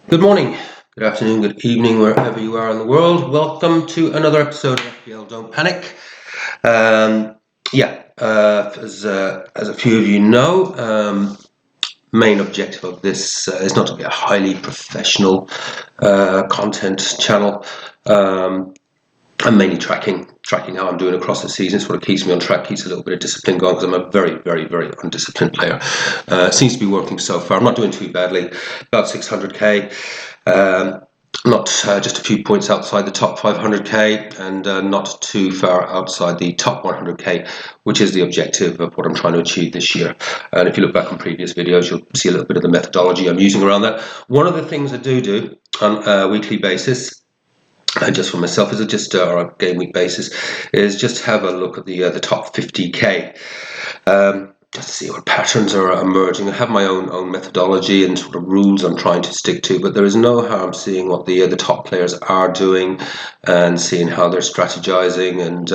Good morning, good afternoon, good evening, wherever you are in the world. Welcome to another episode of FPL Don't Panic. As a few of you know, main objective of this is not to be a highly professional content channel. I'm mainly tracking how I'm doing across the season. It's what keeps me on track, keeps a little bit of discipline going, because I'm a very, very, very undisciplined player. It seems to be working so far. I'm not doing too badly, about 600k. Not just a few points outside the top 500k, and not too far outside the top 100k, which is the objective of what I'm trying to achieve this year. And if you look back on previous videos, you'll see a little bit of the methodology I'm using around that. One of the things I do on a weekly basis, just for myself, is just or a game week basis, is just have a look at the top 50k. Just to see what patterns are emerging. I have my own methodology and sort of rules I'm trying to stick to, but there is no harm seeing what the top players are doing and seeing how they're strategizing and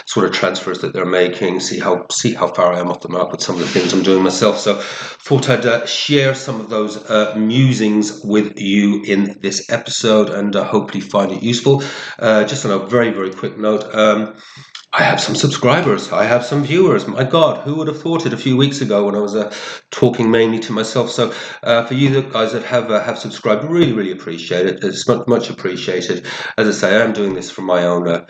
sort of transfers that they're making. See how far I am off the mark with some of the things I'm doing myself. So, thought I'd share some of those musings with you in this episode and hopefully find it useful. Just on a very, very quick note. I have some subscribers. I have some viewers. My God, who would have thought it a few weeks ago when I was talking mainly to myself? So, for you guys that have subscribed, really, really appreciate it. It's much appreciated. As I say, I am doing this for my own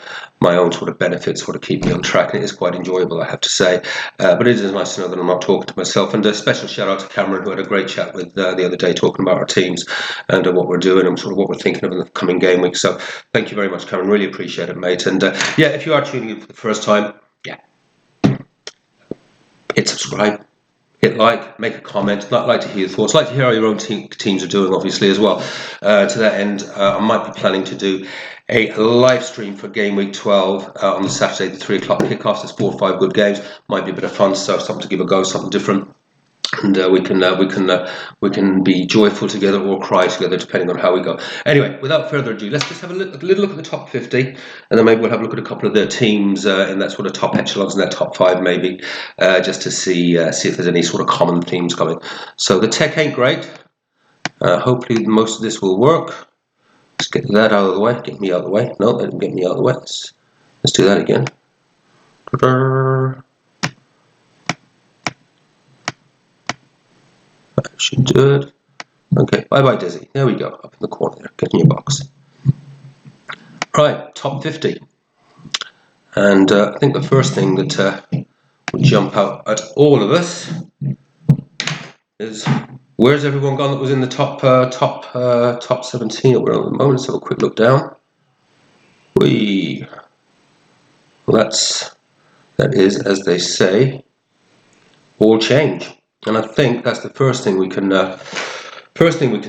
sort of benefits, sort of keep me on track. And it is quite enjoyable, I have to say. But it is nice to know that I'm not talking to myself. And a special shout out to Cameron, who had a great chat with the other day, talking about our teams and what we're doing and sort of what we're thinking of in the coming game week. So, thank you very much, Cameron. Really appreciate it, mate. And if you are tuning in for the first time, hit subscribe, hit like, make a comment. I'd like to hear your thoughts. I'd like to hear how your own teams are doing, obviously, as well. To that end, I might be planning to do a live stream for game week 12 on the Saturday, the 3 o'clock kickoff. There's 4 or 5 good games. Might be a bit of fun, so something to give a go, something different. And we can be joyful together or cry together, depending on how we go. Anyway, without further ado, let's just have a little look at the top 50, and then maybe we'll have a look at a couple of the teams in that sort of top echelons, in that top 5 maybe, just to see if there's any sort of common themes coming. So the tech ain't great. Hopefully most of this will work. Let's get that out of the way. Get me out of the way. No, that didn't get me out of the way. Let's do that again. That should do it. Okay, bye Dizzy. There we go, up in the corner there. Get in your box. Right, top 50. And I think the first thing that will jump out at all of us is, where's everyone gone that was in the top 17 at the moment? Let's have a quick look down. That is, as they say, all change. And I think that's the first thing we can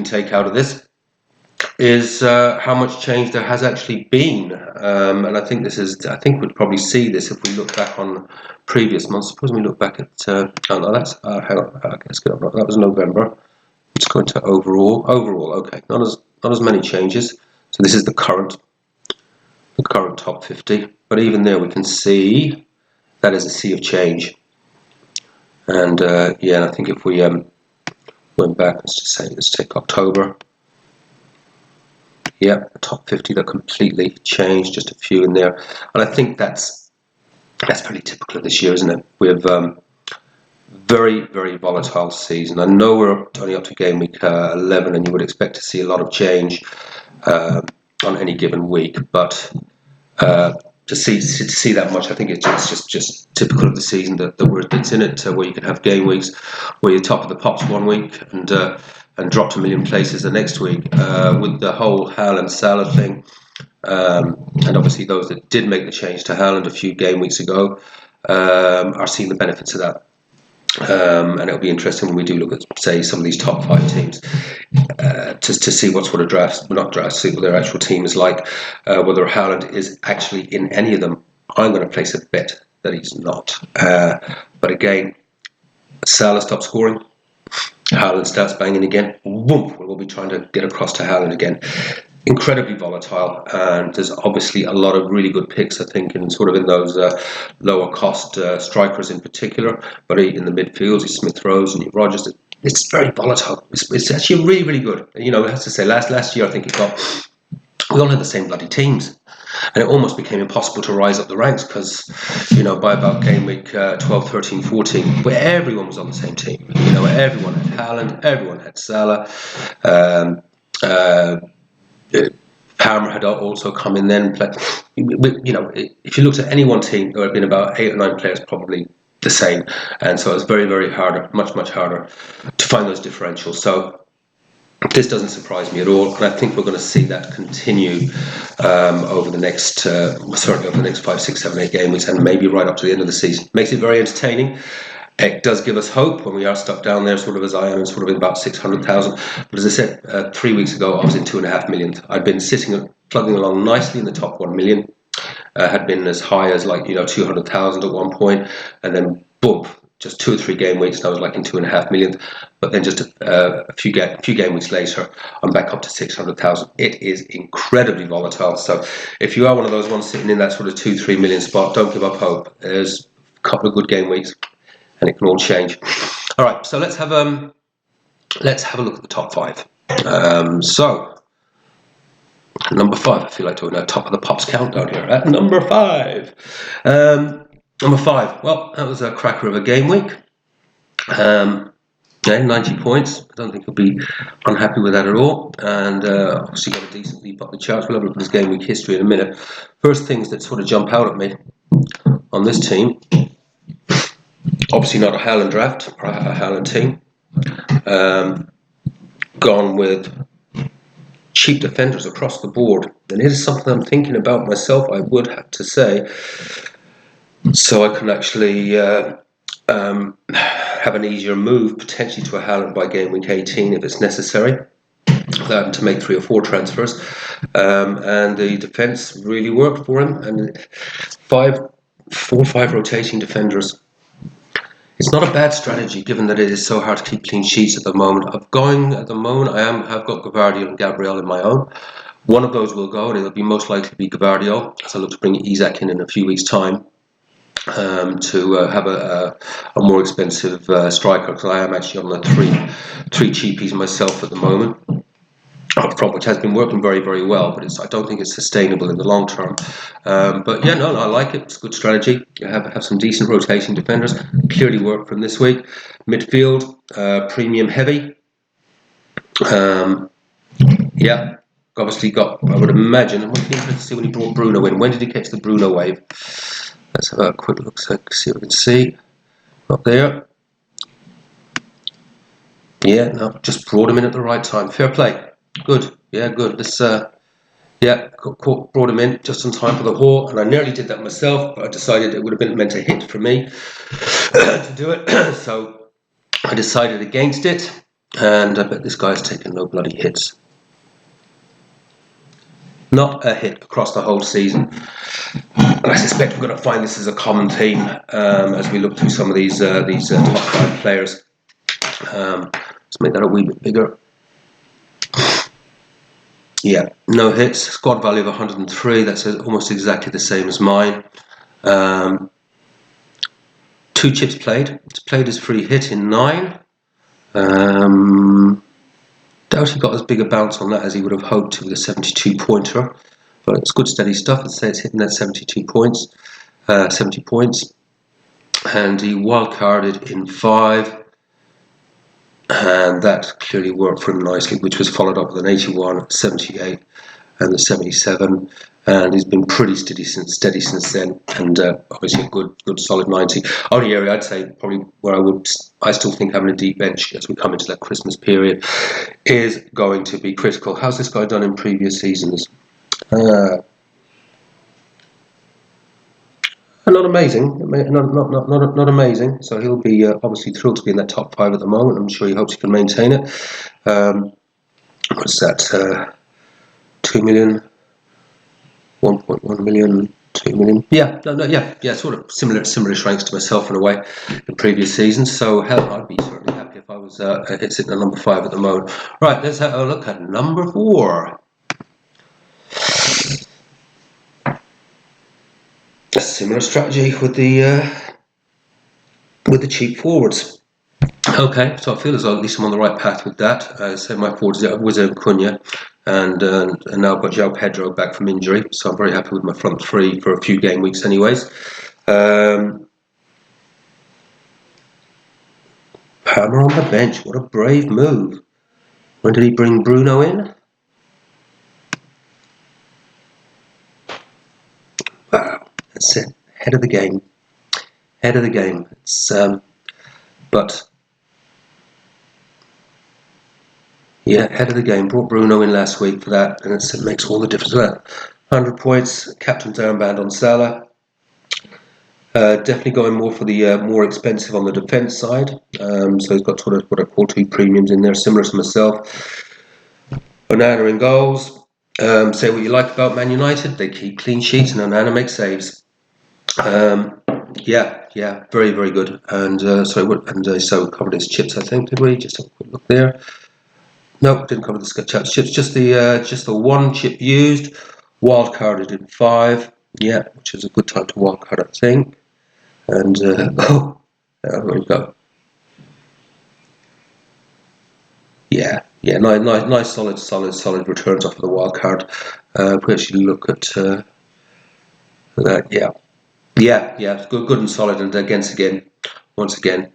take out of this is how much change there has actually been. And I think we'd probably see this if we look back on previous months. Suppose we look back at hang on, let's get up. That was November. Let's go into overall. Okay, not as many changes. So this is the current top 50. But even there we can see that is a sea of change. And I think if we went back, let's take October. Yeah, the top 50 that completely changed, just a few in there. And I think that's pretty typical of this year, isn't it? We have very, very volatile season. I know we're only up to game week 11, and you would expect to see a lot of change on any given week, but to see that much, I think it's just typical of the season that's in it, where you can have game weeks where you're top of the pops one week and dropped a million places the next week, with the whole Haaland Salah thing, and obviously those that did make the change to Haaland a few game weeks ago are seeing the benefits of that. And it'll be interesting when we do look at, say, some of these top 5 teams to see what sort of see what their actual team is like, whether Haaland is actually in any of them. I'm going to place a bet that he's not. But again, Salah stopped scoring. Haaland starts banging again. Boom! We'll be trying to get across to Haaland again. incredibly volatile, and there's obviously a lot of really good picks, I think, in sort of in those lower cost strikers in particular, but in the midfields, Smith Rowe and Rogers. It's very volatile. It's actually really, really good. You know, I have to say, last year I think we all had the same bloody teams, and it almost became impossible to rise up the ranks because, you know, by about game week 12, 13, 14, where everyone was on the same team. You know, everyone had Haaland, everyone had Salah. Um, uh, Palmer had also come in then. You know, if you looked at any one team, there had been about 8 or 9 players probably the same, and so it was very, very hard, much harder to find those differentials. So this doesn't surprise me at all, and I think we're going to see that continue over the next, certainly over the next 5, 6, 7, 8 game weeks, and maybe right up to the end of the season. Makes it very entertaining. It does give us hope when we are stuck down there, sort of as I am, and sort of in about 600,000. But as I said, 3 weeks ago, I was in 2.5 million. I'd been sitting, plugging along nicely in the top 1 million. Had been as high as 200,000 at one point, and then boom, just 2 or 3 game weeks, and I was like in 2.5 million. But then just a few game weeks later, I'm back up to 600,000. It is incredibly volatile. So if you are one of those ones sitting in that sort of 2-3 million spot, don't give up hope. There's a couple of good game weeks, and it can all change. All right, so let's have a look at the top 5. So number 5, I feel like doing a top of the pops countdown here. At number 5, number 5. Well, that was a cracker of a game week. 90 points. I don't think he'll be unhappy with that at all. And obviously got a decent leap up the charts. We'll have a look at his game week history in a minute. First things that sort of jump out at me on this team. Obviously not a Haaland draft or a Haaland team. Gone with cheap defenders across the board. And it is something I'm thinking about myself, I would have to say. So I can actually have an easier move potentially to a Haaland by game week 18 if it's necessary. To make 3 or 4 transfers. And the defence really worked for him. And 4 or 5 rotating defenders. It's not a bad strategy, given that it is so hard to keep clean sheets at the moment. I have got Gvardiol and Gabriel in my own. One of those will go, and it'll be most likely to be Gvardiol, as I look to bring Isak in a few weeks' time to have a more expensive striker, because I am actually on the three cheapies myself at the moment. Up front, which has been working very, very well, but I don't think it's sustainable in the long term. But yeah, no, I like it. It's a good strategy. You have some decent rotating defenders. Clearly worked from this week. Midfield, premium heavy. Yeah, obviously got, I would imagine, I'm interested to see when he brought Bruno in. When did he catch the Bruno wave? Let's have a quick look, so see what we can see. Up there. Yeah, no, just brought him in at the right time. Fair play. Good, yeah, good. This, brought him in just in time for the haul, and I nearly did that myself, but I decided it would have been meant a hit for me to do it, so I decided against it, and I bet this guy's taken no bloody hits. Not a hit across the whole season. And I suspect we're going to find this as a common theme as we look through some of these top 5 players. Let's make that a wee bit bigger. Yeah, no hits. Squad value of 103. That's almost exactly the same as mine. 2 chips played. It's played his free hit in 9. Doubt he got as big a bounce on that as he would have hoped to with a 72 pointer. But it's good steady stuff. Let's say it's hitting that 70 points. And he wildcarded in 5. And that clearly worked for him nicely, which was followed up with an 81, 78, and the 77. And he's been pretty steady since then, and obviously a good solid 90. Only area I'd say probably where I still think having a deep bench as we come into that Christmas period is going to be critical. How's this guy done in previous seasons? Not amazing, not amazing. So he'll be obviously thrilled to be in that top 5 at the moment. I'm sure he hopes he can maintain it. What's that? 2 million, 1.1 million, 2 million. Yeah, sort of similar ranks to myself in a way in previous seasons. So hell, I'd be certainly happy if I was sitting at number 5 at the moment. Right, let's have a look at number 4. a similar strategy with the cheap forwards. Okay, so I feel as though at least I'm on the right path with that. So my forwards was Cunha, and now I've got João Pedro back from injury, so I'm very happy with my front three for a few game weeks anyways. Palmer on the bench, what a brave move. When did he bring Bruno in? Wow, that's it. Head of the game. Head of the game. It's but yeah, head of the game. Brought Bruno in last week for that, and it makes all the difference. 100 points. Captain's armband on Salah. Definitely going more for the more expensive on the defence side. So he's got sort of what I call two premiums in there, similar to myself. Onana in goals. Say what you like about Man United, they keep clean sheets and Onana makes saves. Yeah, very, very good. And so we covered his chips, I think, did we? Just have a quick look there. No, didn't cover the chips. Just the one chip used. Wildcarded in 5. Yeah, which is a good time to wildcard, I think. And there we go. Yeah, nice, solid returns off of the wild card. We actually look at that. Yeah, it's good and solid. And once again,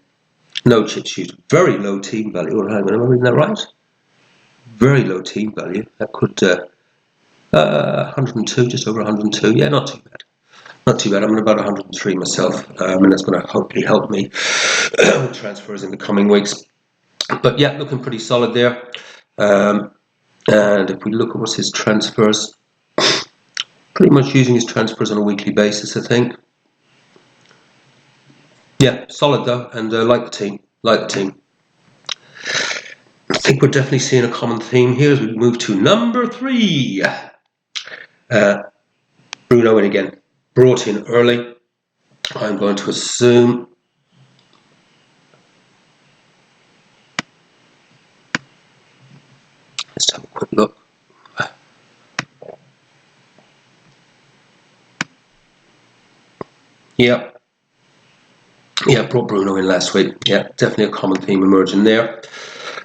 no chips used. Very low team value. Or hang on, am I reading that right? Very low team value. That could 102, just over 102. Yeah, not too bad. Not too bad. I'm at about 103 myself, and that's going to hopefully help me with transfers in the coming weeks. But yeah, looking pretty solid there. And if we look at what's his transfers, pretty much using his transfers on a weekly basis, I think. Yeah, solid though, and like the team. I think we're definitely seeing a common theme here as we move to number 3. Bruno in again. Brought in early. I'm going to assume. Let's have a quick look. Yeah, brought Bruno in last week. Yeah, definitely a common theme emerging there.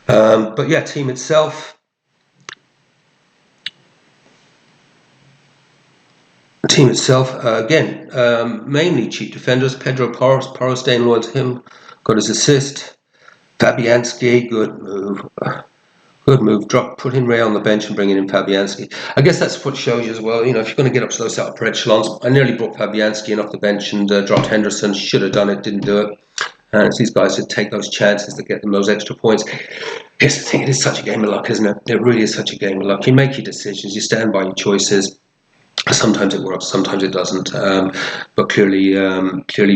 But yeah, team itself. Again, mainly cheap defenders. Pedro Porro staying loyal to him. Got his assist. Fabianski, good move. Put in Ray on the bench and bringing in Fabianski. I guess that's what shows you as well. You know, if you're going to get up to those upper echelons, I nearly brought Fabianski in off the bench and dropped Henderson. Should have done it, didn't do it. And it's these guys that take those chances to get them those extra points. Here's the thing: it is such a game of luck, isn't it? It really is such a game of luck. You make your decisions, you stand by your choices. Sometimes it works, sometimes it doesn't. But clearly,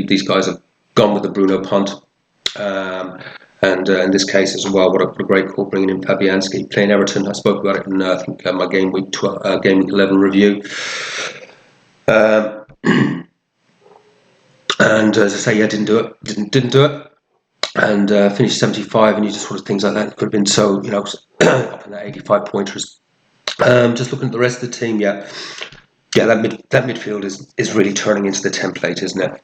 these guys have gone with the Bruno punt. And in this case as well, what a great call bringing in Fabianski, playing Everton. I spoke about it in I think my game week 11 review. And as I say, yeah, didn't do it, and finished 75. And you just sort of things like that. It could have been so, up in that 85 pointers. Just looking at the rest of the team, that midfield is really turning into the template, isn't it?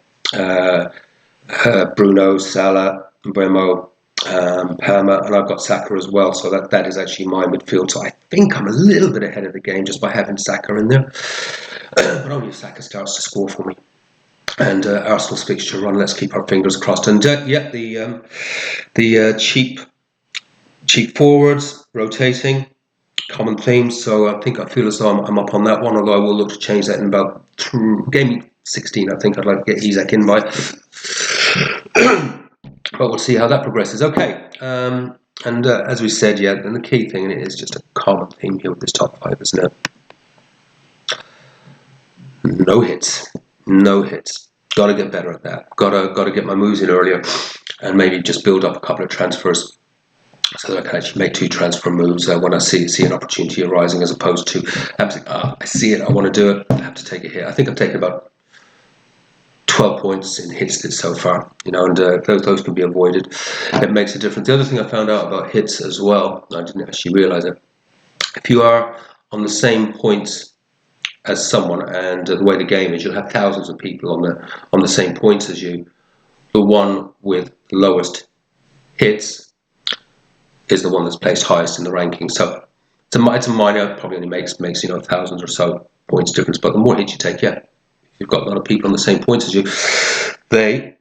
Bruno, Salah, Mbeumo, Palmer, and I've got Saka as well, so that is actually my midfield. So I think I'm a little bit ahead of the game just by having Saka in there, but only if Saka starts to score for me. And Arsenal's fixture run, let's keep our fingers crossed. And the cheap forwards rotating, common themes. So I feel as though I'm up on that one, although I will look to change that in about game 16. I think I'd like to get Isak in by. But we'll see how that progresses. Okay, and as we said, and the key thing, and it is just a common theme here with this top 5, isn't it? No hits. Got to get better at that. Got to get my moves in earlier, and maybe just build up a couple of transfers so that I can actually make 2 transfer moves when I see an opportunity arising, as opposed to I see it, I want to do it, I have to take a hit. I think I've taken about 12 points in hits so far, and those can be avoided. It makes a difference. The other thing I found out about hits as well, I didn't actually realise it. If you are on the same points as someone, and the way the game is, you'll have thousands of people on the same points as you. The one with the lowest hits is the one that's placed highest in the ranking. So it's a minor, probably only makes thousands or so points difference. But the more hits you take, if you've got a lot of people on the same points as you, they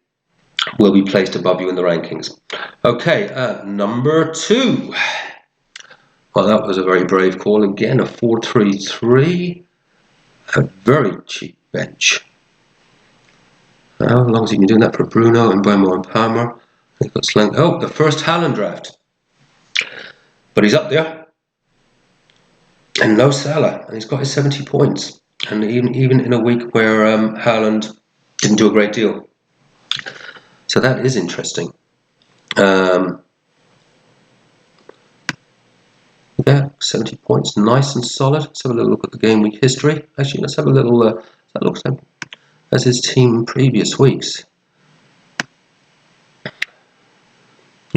will be placed above you in the rankings. Okay, number 2. Well, that was a very brave call again. A 4-3-3, a very cheap bench. How long has he been doing that for Bruno and Buemo and Palmer? They've got Slang. Oh, the first Haaland draft. But he's up there. And no Salah. And he's got his 70 points. And even in a week where Haaland didn't do a great deal. So that is interesting. Yeah, 70 points. Nice and solid. Let's have a little look at the game week history. Actually, let's have a little... that looks like as his team in previous weeks.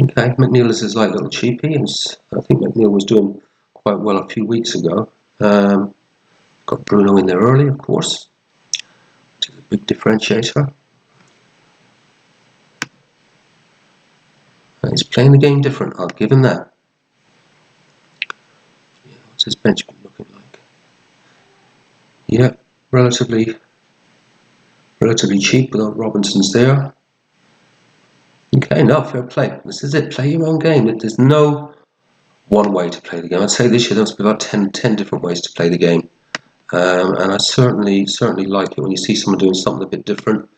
Okay, McNeil is his little cheapie, and I think McNeil was doing quite well a few weeks ago. Got Bruno in there early, of course, which is a big differentiator. He's playing the game different, I'll give him that. What's his bench been looking like? Yeah, relatively cheap without Robinson's there. Okay, no, fair play. This is it. Play your own game. There's no one way to play the game. I'd say this year there must be about 10 different ways to play the game. And I certainly like it when you see someone doing something a bit different.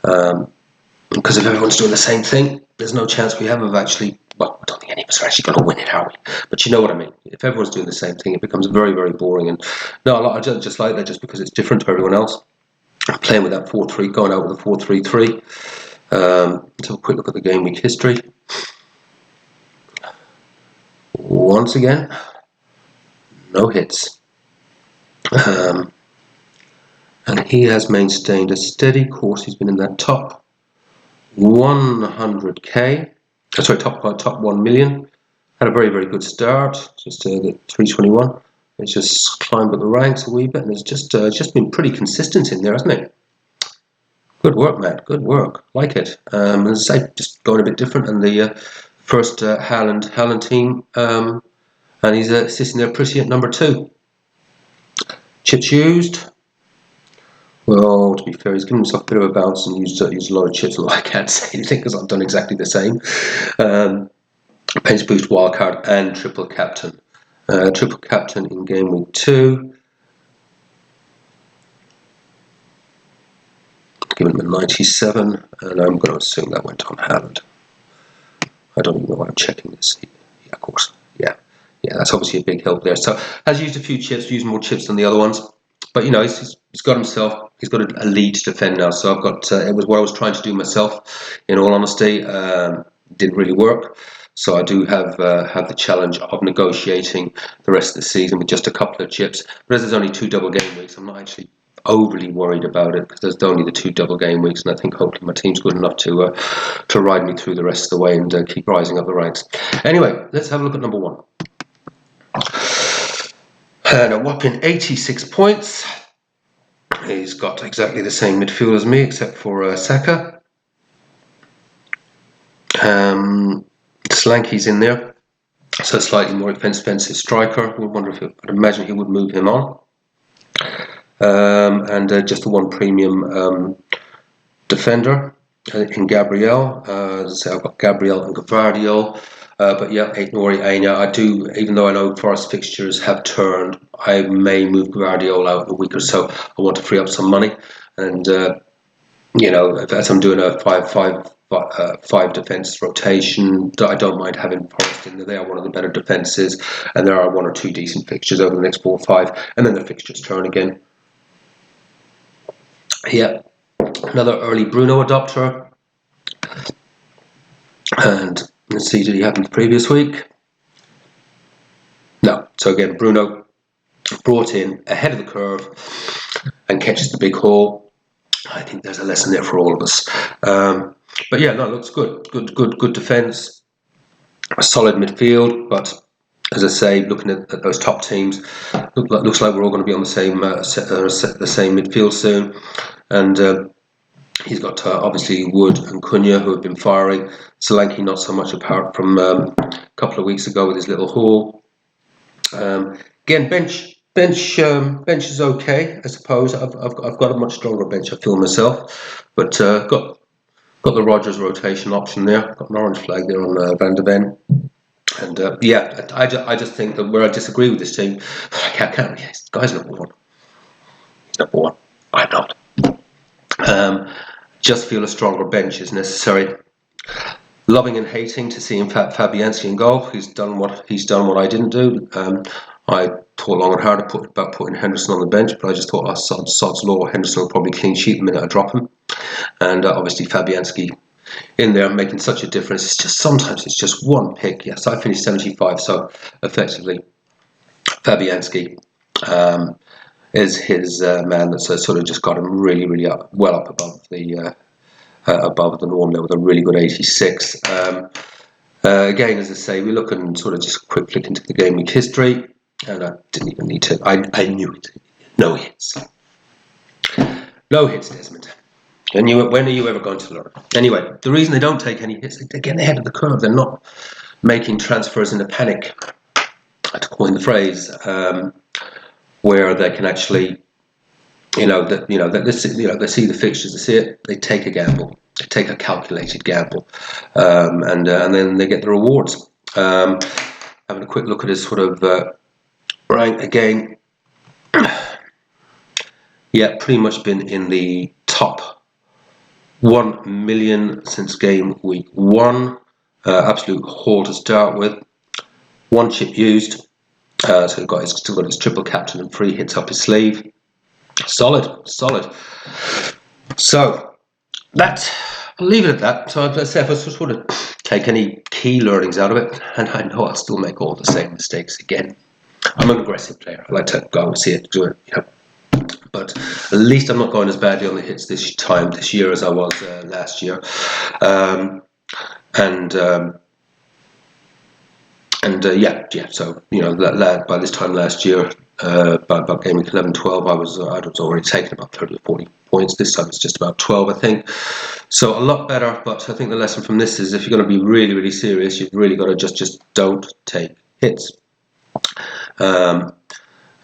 Because if everyone's doing the same thing, there's no chance we have of actually... Well, I don't think any of us are actually going to win it, are we? But you know what I mean. If everyone's doing the same thing, it becomes very, very boring. And no, I just like that just because it's different to everyone else. I'm playing with that 4-3, going out with a 4-3-3. Let's have a quick look at the game week history. Once again, no hits. And he has maintained a steady course. He's been in that top 100k. Sorry, top 1 million. Had a very, very good start. Just the 321. It's just climbed up the ranks a wee bit, and it's just been pretty consistent in there, hasn't it? Good work, Matt. Good work. Like it. As I say, just going a bit different. And the first Haaland team, and he's sitting there pretty at number 2. Chips used. Well, to be fair, he's given himself a bit of a bounce and used a lot of chips. Although I can't say anything because I've done exactly the same. Pace boost, wildcard, and triple captain. Triple captain in game week 2. Given him a 97, and I'm going to assume that went on Haaland. I don't even know why I'm checking this. Yeah, of course. Yeah, that's obviously a big help there. So has used a few chips, used more chips than the other ones. But he's got himself. He's got a lead to defend now. So I've got. It was what I was trying to do myself. In all honesty, didn't really work. So I do have the challenge of negotiating the rest of the season with just a couple of chips. But as there's only 2 double game weeks, I'm not actually overly worried about it because there's only the 2 double game weeks, and I think hopefully my team's good enough to ride me through the rest of the way and keep rising up the ranks. Anyway, let's have a look at number 1. And a whopping 86 points. He's got exactly the same midfield as me, except for Saka. Slanky's in there, so slightly more expensive striker. I'd imagine he would move him on. And just the 1 premium defender in Gabriel. As I say, I've got Gabriel and Gvardiol. But yeah, Nori Aina. I do, even though I know Forest fixtures have turned, I may move Gvardiol out in a week or so. I want to free up some money, and as I'm doing a 5 defence rotation, I don't mind having Forest in there. They are one of the better defences, and there are 1 or 2 decent fixtures over the next 4 or 5, and then the fixtures turn again. Yeah, another early Bruno adopter, and let's see, did he happen the previous week? No. So again, Bruno brought in ahead of the curve and catches the big haul. I think there's a lesson there for all of us. But yeah, no, looks good. Good defence. A solid midfield, but as I say, looking at those top teams, looks like we're all going to be on the same midfield soon, and he's got obviously Wood and Cunha, who have been firing. Solanke not so much, apart from a couple of weeks ago with his little haul. Again, bench is okay, I suppose. I've got a much stronger bench, I feel myself, but got the Rodgers rotation option there. Got an orange flag there on Van de Ven. And yeah, I just think that where I disagree with this team, I can't. Yes, this guy's number one. He's number one. I'm not. Just feel a stronger bench is necessary. Loving and hating to see, in fact, Fabianski in goal. He's done what I didn't do. I thought long and hard about putting Henderson on the bench, but I just thought, sod's law, Henderson will probably clean sheet the minute I drop him. And obviously Fabianski in there making such a difference. It's just sometimes it's just one pick. Yes, I finished 75, so effectively Fabianski is his man that's sort of just got him really up, well up above the norm there with a really good 86. Again, as I say, we look and sort of just a quick flick into the game week history, and I didn't even need to. I knew it. No hits, Desmond. And when are you ever going to learn? Anyway, the reason they don't take any hits, they're getting ahead of the curve. They're not making transfers in a panic, to coin the phrase, where they can actually, they see the fixtures, they see it, they take a gamble, they take a calculated gamble, and then they get the rewards. Having a quick look at his sort of rank again. Yeah, pretty much been in the top 1 million since game week 1. Absolute haul to start with. 1 chip used. So he's still got his triple captain and 3 hits up his sleeve. Solid. So I'll leave it at that. So let's say if I sort of take any key learnings out of it, and I know I'll still make all the same mistakes again. I'm an aggressive player. I like to go and see it, do it. But at least I'm not going as badly on the hits this year as I was last year. So that by this time last year, by about game week 11, 12, I was already taking about 30 or 40 points. This time it's just about 12, I think. So a lot better. But I think the lesson from this is, if you're going to be really serious, you've really got to just don't take hits.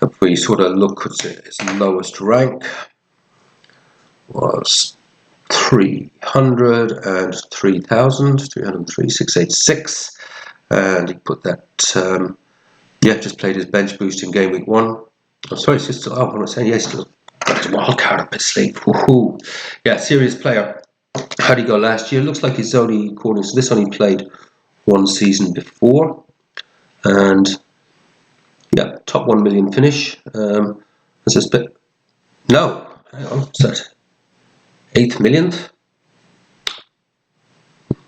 If we sort of look at his lowest rank was 300 and 3,000, 303, 686, and he put that, just played his bench boost in game week 1. Oh, sorry, it's just, I want to say, yes, still got his wild card up his sleeve. Woohoo! Yeah, serious player. How'd he go last year? Looks like he's only, according to this, only played 1 season before, and yeah, top 1 million finish. This is no, hang on, what's that? 8th millionth?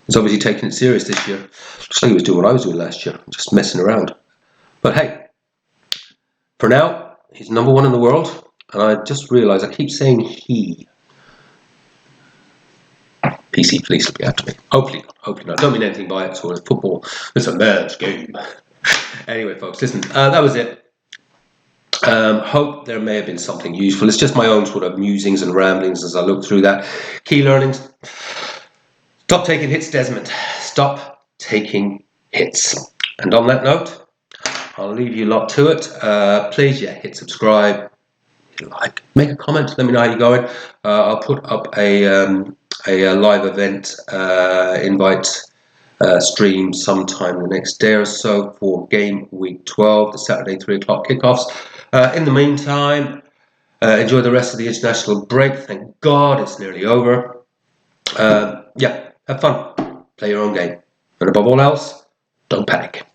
He's obviously taking it serious this year. Looks like he was doing what I was doing last year, just messing around. But hey, for now, he's number 1 in the world, and I just realised I keep saying he. PC police will be after me. Hopefully not. Don't mean anything by it. Sort of football. It's a man's game. Anyway, folks, listen. That was it. Hope there may have been something useful. It's just my own sort of musings and ramblings as I look through that. Key learnings. Stop taking hits, Desmond. Stop taking hits. And on that note, I'll leave you lot to it. Please, hit subscribe, hit like, make a comment. Let me know how you're going. I'll put up a live event invite stream sometime the next day or so for game week 12, the Saturday 3 o'clock kickoffs. In the meantime, enjoy the rest of the international break. Thank God it's nearly over. Have fun. Play your own game. And above all else, don't panic.